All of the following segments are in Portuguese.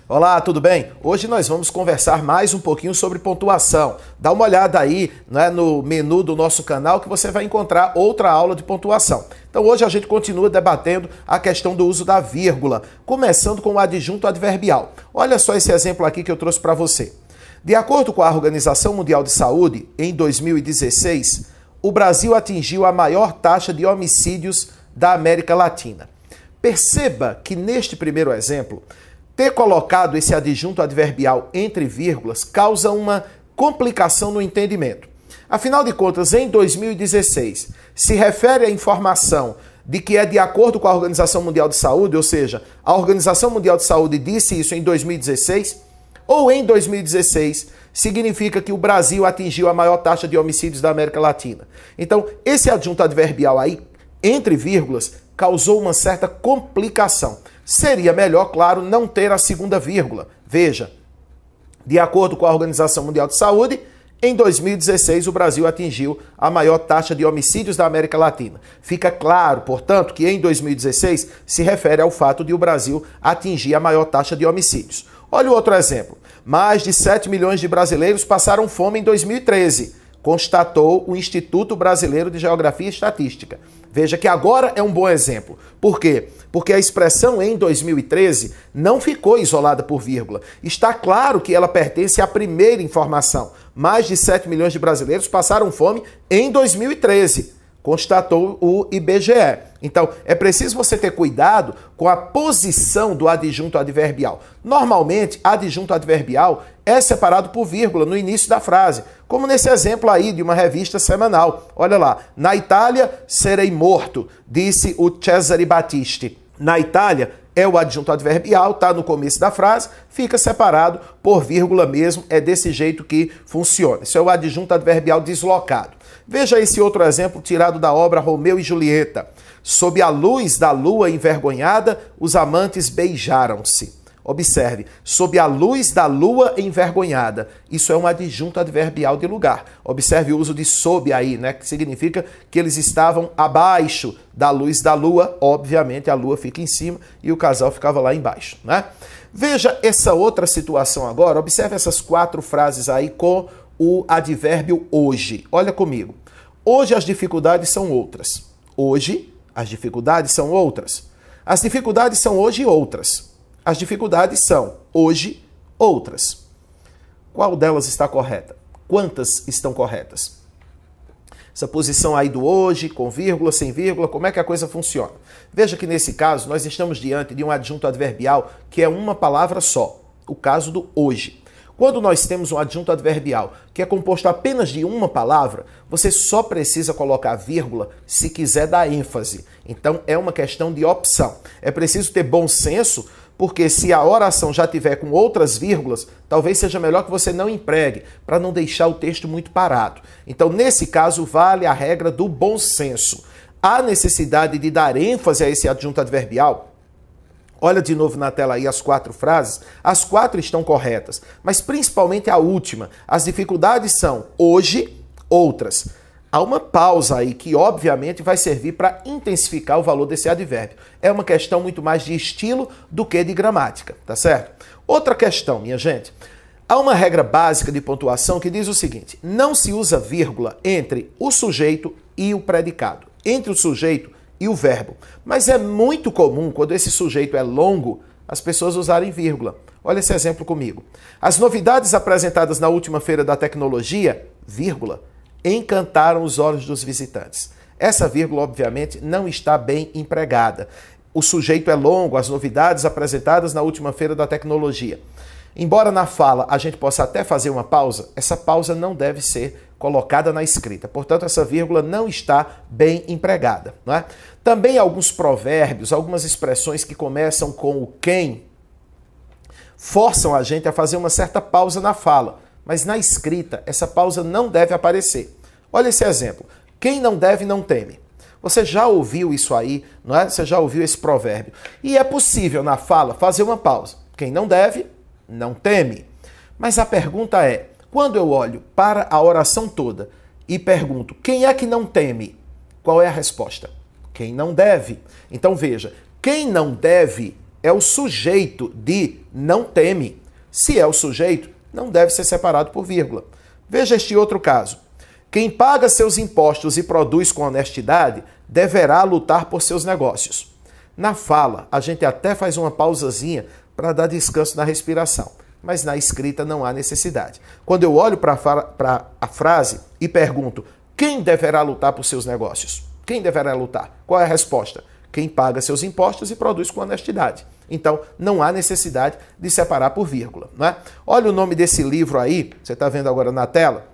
Olá, tudo bem? Hoje nós vamos conversar mais um pouquinho sobre pontuação. Dá uma olhada aí, né, no menu do nosso canal que você vai encontrar outra aula de pontuação. Então hoje a gente continua debatendo a questão do uso da vírgula, começando com o adjunto adverbial. Olha só esse exemplo aqui que eu trouxe para você. De acordo com a Organização Mundial de Saúde, em 2016, o Brasil atingiu a maior taxa de homicídios da América Latina. Perceba que neste primeiro exemplo, ter colocado esse adjunto adverbial entre vírgulas causa uma complicação no entendimento. Afinal de contas, em 2016, se refere à informação de que é de acordo com a Organização Mundial de Saúde, ou seja, a Organização Mundial de Saúde disse isso em 2016, ou em 2016 significa que o Brasil atingiu a maior taxa de homicídios da América Latina. Então, esse adjunto adverbial aí, entre vírgulas, causou uma certa complicação. Seria melhor, claro, não ter a segunda vírgula. Veja, de acordo com a Organização Mundial de Saúde, em 2016 o Brasil atingiu a maior taxa de homicídios da América Latina. Fica claro, portanto, que em 2016 se refere ao fato de o Brasil atingir a maior taxa de homicídios. Olha o outro exemplo. Mais de 7 milhões de brasileiros passaram fome em 2013, constatou o Instituto Brasileiro de Geografia e Estatística. Veja que agora é um bom exemplo. Por quê? Porque a expressão em 2013 não ficou isolada por vírgula. Está claro que ela pertence à primeira informação. Mais de 7 milhões de brasileiros passaram fome em 2013, constatou o IBGE. Então, é preciso você ter cuidado com a posição do adjunto adverbial. Normalmente, adjunto adverbial é separado por vírgula no início da frase, como nesse exemplo aí de uma revista semanal. Olha lá, na Itália, serei morto, disse o Cesare Battisti. Na Itália, é o adjunto adverbial, está no começo da frase, fica separado por vírgula mesmo, é desse jeito que funciona. Isso é o adjunto adverbial deslocado. Veja esse outro exemplo tirado da obra Romeu e Julieta. Sob a luz da lua envergonhada, os amantes beijaram-se. Observe, sob a luz da lua envergonhada. Isso é um adjunto adverbial de lugar. Observe o uso de sob aí, né? Que significa que eles estavam abaixo da luz da lua. Obviamente, a lua fica em cima e o casal ficava lá embaixo, né? Veja essa outra situação agora. Observe essas 4 frases aí com o advérbio hoje. Olha comigo. Hoje as dificuldades são outras. Hoje as dificuldades são outras. As dificuldades são hoje outras. As dificuldades são hoje outras. Qual delas está correta? Quantas estão corretas? Essa posição aí do hoje, com vírgula, sem vírgula, como é que a coisa funciona? Veja que nesse caso nós estamos diante de um adjunto adverbial que é uma palavra só. O caso do hoje. Quando nós temos um adjunto adverbial que é composto apenas de uma palavra, você só precisa colocar vírgula se quiser dar ênfase. Então é uma questão de opção. É preciso ter bom senso, porque se a oração já tiver com outras vírgulas, talvez seja melhor que você não empregue, para não deixar o texto muito parado. Então, nesse caso, vale a regra do bom senso. Há necessidade de dar ênfase a esse adjunto adverbial? Olha de novo na tela aí as 4 frases. As 4 estão corretas, mas principalmente a última. As dificuldades são hoje, outras. Há uma pausa aí que, obviamente, vai servir para intensificar o valor desse advérbio. É uma questão muito mais de estilo do que de gramática, tá certo? Outra questão, minha gente. Há uma regra básica de pontuação que diz o seguinte: não se usa vírgula entre o sujeito e o predicado, entre o sujeito e o verbo. Mas é muito comum, quando esse sujeito é longo, as pessoas usarem vírgula. Olha esse exemplo comigo. As novidades apresentadas na última feira da tecnologia, vírgula, encantaram os olhos dos visitantes. Essa vírgula, obviamente, não está bem empregada. O sujeito é longo, as novidades apresentadas na última feira da tecnologia. Embora na fala a gente possa até fazer uma pausa, essa pausa não deve ser colocada na escrita. Portanto, essa vírgula não está bem empregada, não é? Também alguns provérbios, algumas expressões que começam com o quem, forçam a gente a fazer uma certa pausa na fala. Mas na escrita, essa pausa não deve aparecer. Olha esse exemplo. Quem não deve, não teme. Você já ouviu isso aí, não é? Você já ouviu esse provérbio. E é possível, na fala, fazer uma pausa. Quem não deve, não teme. Mas a pergunta é, quando eu olho para a oração toda e pergunto, quem é que não teme? Qual é a resposta? Quem não deve. Então veja, quem não deve é o sujeito de não teme. Se é o sujeito, não deve ser separado por vírgula. Veja este outro caso. Quem paga seus impostos e produz com honestidade deverá lutar por seus negócios. Na fala, a gente até faz uma pausazinha para dar descanso na respiração, mas na escrita não há necessidade. Quando eu olho para a frase e pergunto, quem deverá lutar por seus negócios? Quem deverá lutar? Qual é a resposta? Quem paga seus impostos e produz com honestidade. Então, não há necessidade de separar por vírgula, não é? Olha o nome desse livro aí, você está vendo agora na tela.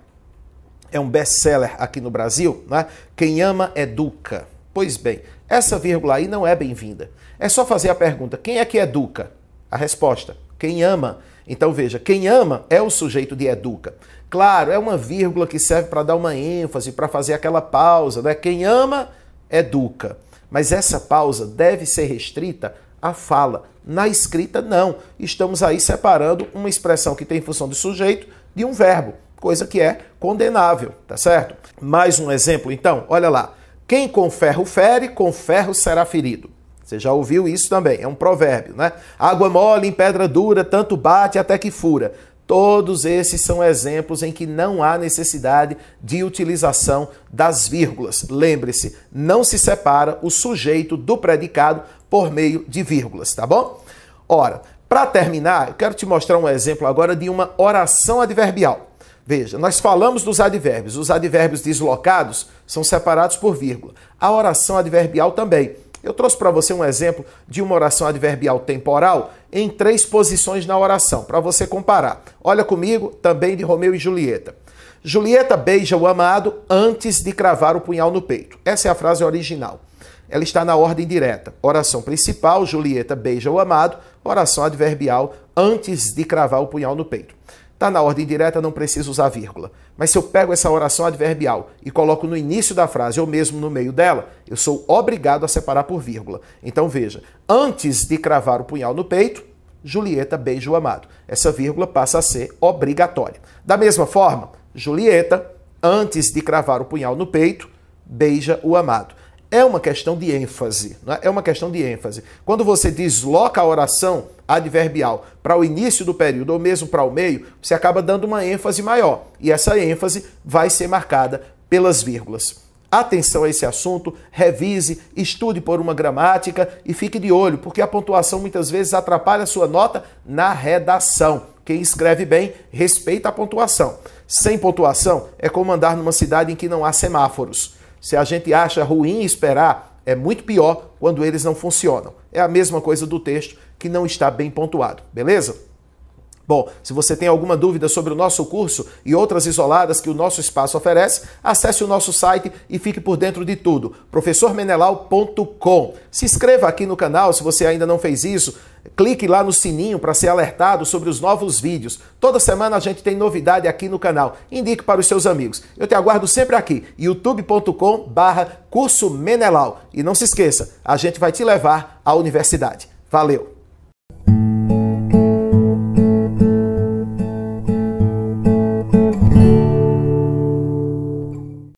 É um best-seller aqui no Brasil, né? Quem ama, educa. Pois bem, essa vírgula aí não é bem-vinda. É só fazer a pergunta, quem é que educa? A resposta, quem ama. Então veja, quem ama é o sujeito de educa. Claro, é uma vírgula que serve para dar uma ênfase, para fazer aquela pausa, né? Quem ama, educa. Mas essa pausa deve ser restrita à fala. Na escrita, não. Estamos aí separando uma expressão que tem função de sujeito de um verbo. Coisa que é condenável, tá certo? Mais um exemplo, então, olha lá. Quem com ferro fere, com ferro será ferido. Você já ouviu isso também, é um provérbio, né? Água mole em pedra dura, tanto bate até que fura. Todos esses são exemplos em que não há necessidade de utilização das vírgulas. Lembre-se, não se separa o sujeito do predicado por meio de vírgulas, tá bom? Ora, para terminar, eu quero te mostrar um exemplo agora de uma oração adverbial. Veja, nós falamos dos advérbios. Os advérbios deslocados são separados por vírgula. A oração adverbial também. Eu trouxe para você um exemplo de uma oração adverbial temporal em 3 posições na oração, para você comparar. Olha comigo, também de Romeu e Julieta. Julieta beija o amado antes de cravar o punhal no peito. Essa é a frase original. Ela está na ordem direta. Oração principal, Julieta beija o amado. Oração adverbial, antes de cravar o punhal no peito. Está na ordem direta, não precisa usar vírgula. Mas se eu pego essa oração adverbial e coloco no início da frase ou mesmo no meio dela, eu sou obrigado a separar por vírgula. Então veja, antes de cravar o punhal no peito, Julieta beija o amado. Essa vírgula passa a ser obrigatória. Da mesma forma, Julieta, antes de cravar o punhal no peito, beija o amado. É uma questão de ênfase, não é? É uma questão de ênfase. Quando você desloca a oração adverbial para o início do período ou mesmo para o meio, você acaba dando uma ênfase maior. E essa ênfase vai ser marcada pelas vírgulas. Atenção a esse assunto, revise, estude por uma gramática e fique de olho, porque a pontuação muitas vezes atrapalha a sua nota na redação. Quem escreve bem, respeita a pontuação. Sem pontuação, é como andar numa cidade em que não há semáforos. Se a gente acha ruim esperar, é muito pior quando eles não funcionam. É a mesma coisa do texto que não está bem pontuado, beleza? Bom, se você tem alguma dúvida sobre o nosso curso e outras isoladas que o nosso espaço oferece, acesse o nosso site e fique por dentro de tudo, professormenelau.com. Se inscreva aqui no canal se você ainda não fez isso, clique lá no sininho para ser alertado sobre os novos vídeos. Toda semana a gente tem novidade aqui no canal. Indique para os seus amigos. Eu te aguardo sempre aqui, youtube.com/curso Menelau. E não se esqueça, a gente vai te levar à universidade. Valeu!